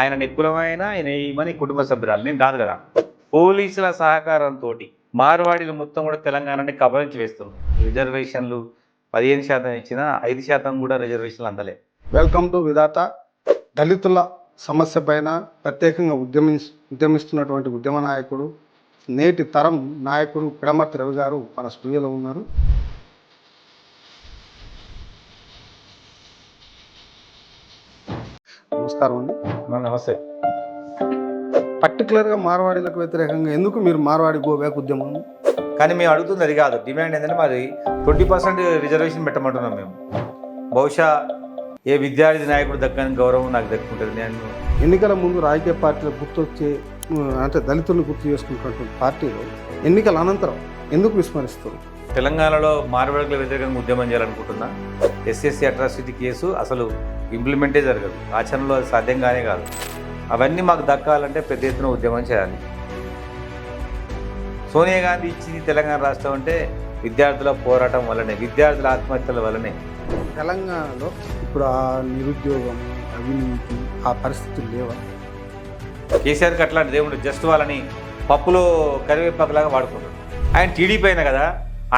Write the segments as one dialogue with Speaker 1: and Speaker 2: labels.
Speaker 1: ఆయన నికులమైన ఆయన ఏమని కుటుంబ సభ్యురాలు నేను కాదు కదా. పోలీసుల సహకారంతో మార్వాడీలు మొత్తం కూడా తెలంగాణని కబలించి వేస్తున్నారు. రిజర్వేషన్లు 15% ఇచ్చినా 5% కూడా రిజర్వేషన్లు అందలే.
Speaker 2: వెల్కమ్ టు విధాత. దళితుల సమస్య పైన ప్రత్యేకంగా ఉద్యమిస్తున్నటువంటి ఉద్యమ నాయకుడు, నేటి తరం నాయకుడు పిడమర్తి రవి గారు మన స్టూడియోలో ఉన్నారు. నమస్కారం అండి.
Speaker 1: నమస్తే.
Speaker 2: పర్టికులర్గా మార్వాడీలకు వ్యతిరేకంగా ఎందుకు మీరు మార్వాడి గో బ్యాక్ ఉద్యమం?
Speaker 1: కానీ మేము అడుగుతుంది అది కాదు. డిమాండ్ ఏంటంటే మరి 20% రిజర్వేషన్ పెట్టమంటున్నాం మేము. బహుశా ఏ విద్యార్థి నాయకుడు దక్కని గౌరవం నాకు దక్కుంటుంది. నేను
Speaker 2: ఎన్నికల ముందు రాజకీయ పార్టీలకు గుర్తొచ్చే అంటే దళితులను గుర్తు చేసుకున్నటువంటి పార్టీలు ఎన్నికల అనంతరం ఎందుకు విస్మరిస్తారు?
Speaker 1: తెలంగాణలో మార్వాడీల వ్యతిరేకంగా ఉద్యమం చేయాలనుకుంటున్నా. ఎస్ఎస్సి అట్రాసిటీ కేసు అసలు ఇంప్లిమెంటే జరగదు, ఆచరణలో అది సాధ్యంగానే కాదు. అవన్నీ మాకు దక్కాలంటే పెద్ద ఎత్తున ఉద్యమం చేయాలి. సోనియా గాంధీ ఇచ్చింది తెలంగాణ రాష్ట్రం అంటే విద్యార్థుల పోరాటం వల్లనే, విద్యార్థుల ఆత్మహత్యల వల్లనే.
Speaker 2: తెలంగాణలో ఇప్పుడు ఆ నిరుద్యోగం, అవినీతి, ఆ పరిస్థితులు లేవా?
Speaker 1: కేసీఆర్కి అట్లాంటి దేవుడు జస్ట్ వాళ్ళని పప్పులో కరివేపాకులాగా వాడుకుంటాడు. ఆయన టీడీపీ అయినా కదా,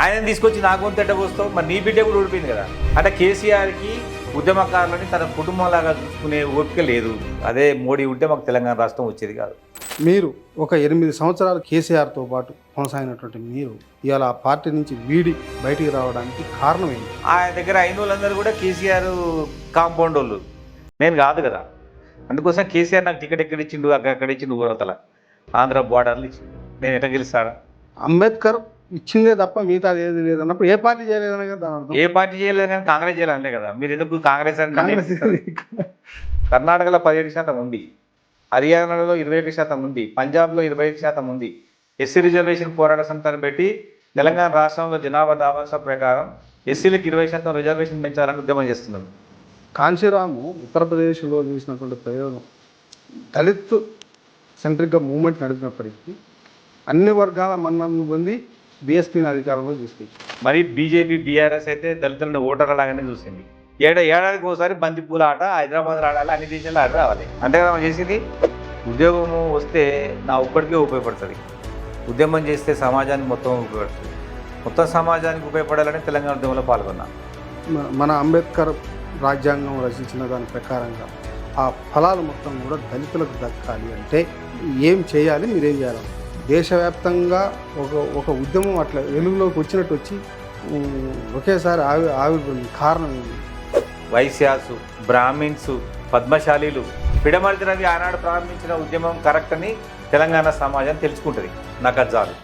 Speaker 1: ఆయన తీసుకొచ్చి నా గొంతు ఎట్టబోస్తావు, మరి నీ బిడ్డ కూడా ఊడిపోయింది కదా. అంటే కేసీఆర్కి ఉద్యమకారులని తన కుటుంబంలాగా చూసుకునే ఓపిక లేదు. అదే మోడీ ఉంటే మాకు తెలంగాణ రాష్ట్రం వచ్చేది కాదు.
Speaker 2: మీరు ఒక 8 సంవత్సరాలు కేసీఆర్తో పాటు కొనసాగినటువంటి మీరు ఇవాళ ఆ పార్టీ నుంచి వీడి బయటికి రావడానికి కారణం ఏంటి?
Speaker 1: ఆయన దగ్గర అయిన వాళ్ళందరూ కూడా కేసీఆర్ కాంపౌండ్ వాళ్ళు, నేను కాదు కదా. అందుకోసం కేసీఆర్ నాకు టికెట్ ఎక్కడ ఇచ్చిండు, అక్కడ ఇచ్చిండు, ఊరవతల ఆంధ్ర బోర్డర్లు ఇచ్చిండు. నేను ఎట్లా గెలుస్తాడా?
Speaker 2: అంబేద్కర్ ఇచ్చిందే తప్ప మిగతా ఏది లేదన్నప్పుడు ఏ పార్టీ చేయలేదని కదా దాని అర్థం.
Speaker 1: ఏ పార్టీ చేయలేదు కానీ కాంగ్రెస్ చేయాలనే కదా. మీరు ఎందుకు కాంగ్రెస్ అని?
Speaker 2: కాంగ్రెస్
Speaker 1: కర్ణాటకలో 17% ఉంది, హర్యానాలో 21% ఉంది, పంజాబ్లో 25% ఉంది. ఎస్సీ రిజర్వేషన్ పోరాట సంస్థను పెట్టి తెలంగాణ రాష్ట్రంలో జనాభా దావాస ప్రకారం ఎస్సీలకు 20% రిజర్వేషన్ పెంచాలని ఉద్యమం చేస్తున్నాం.
Speaker 2: కాంశీరాము ఉత్తరప్రదేశ్లో చూసినటువంటి ప్రయోగం దళిత్ సెంట్రిక్గా మూవ్మెంట్ నడిపినప్పటికీ అన్ని వర్గాల మన్ననలు పొంది బీఎస్పీని అధికారంలో తీసుకొచ్చి,
Speaker 1: మరి బీజేపీ బీఆర్ఎస్ అయితే దళితులను ఓటర్ల లాగానే చూసింది. ఏడాదికి ఒకసారి బంతిపూల ఆట హైదరాబాద్ ఆడాలి, అన్ని దేశాల్లో ఆట రావాలి. అంతే కదా మనం చేసింది. ఉద్యోగం వస్తే నా ఒక్కడికే ఉపయోగపడుతుంది. ఉద్యమం చేస్తే సమాజానికి మొత్తం ఉపయోగపడుతుంది. మొత్తం సమాజానికి ఉపయోగపడాలని తెలంగాణ ఉద్యమంలో పాల్గొన్నా.
Speaker 2: మన అంబేద్కర్ రాజ్యాంగం రచించిన దాని ప్రకారంగా ఆ ఫలాలు మొత్తం కూడా దళితులకు దక్కాలి అంటే ఏం చేయాలి, మీరేం చేయాలి? దేశవ్యాప్తంగా ఒక ఉద్యమం అట్లా వెలుగులోకి వచ్చినట్టు వచ్చి ఒకేసారి ఆవిర్భవించింది. కారణం ఏంటి?
Speaker 1: వైశ్యాసు, బ్రాహ్మిన్స్, పద్మశాలీలు, పిడమర్తి రవి ఆనాడు ప్రారంభించిన ఉద్యమం కరెక్ట్ అని తెలంగాణ సమాజం తెలుసుకుంటుంది. నాకు అది చాలు.